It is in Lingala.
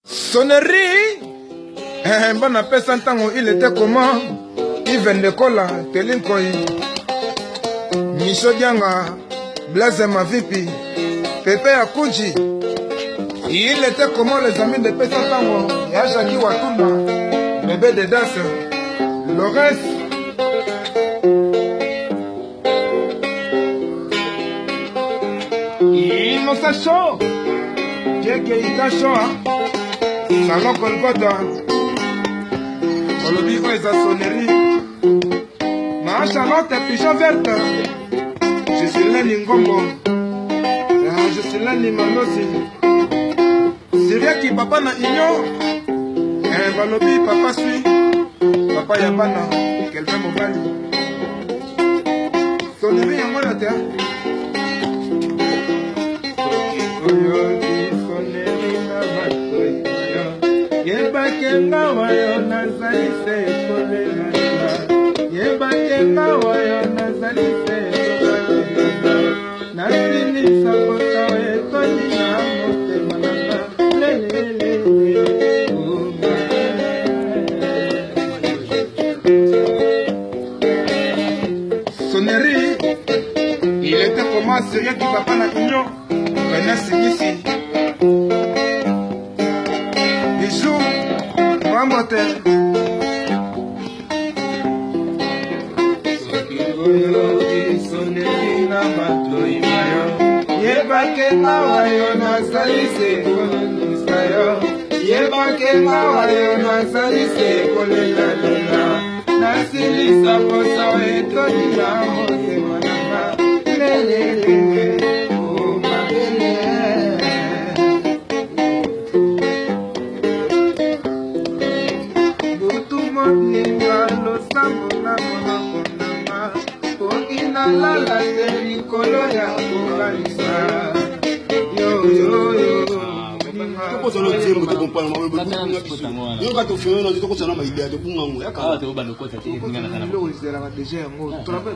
Sonnerie, bon appel Santango, il était comment? Yves Ndekola, Telinkoi, Micho Dianga, Blaise Mavipi, Pepe Akuji. Il était comment les amis de Pepe Santango? Yajaki Watunda, Bébé de Das, Lores. Innocent Show, Dieu Ita Show, Salon Kolkata, Olobi Oeza Sonnerie, Ma Charlotte Pigeon Verte, je suis Lenny Ngombo, je suis Lenny Manosi, Syria qui papa na igno, Balobi papa suit, papa Yabana, quelqu'un Mobali, Sonnerie en mode terre. Yebakenga wayo nazali se kolela, yebakenga wayo nazali se kolela, nasilisa kota etoni na motema nanga lelele. Sonnerie, il était comment Syria qui va pas na union, René Simisi. Yebakenga wayo nazali se kolela yo, yebakenga wayo nazali se kolela, nasilisa posa etoni na motema nanga lelele. Lala teri kolo ya kukalisa yo yo yo ko solo tembo to kompana mawe yo ka to fero no to ko sana ma idea to kunga mo ya ka te ba no ko te ngana kana lo is de la déjà ngo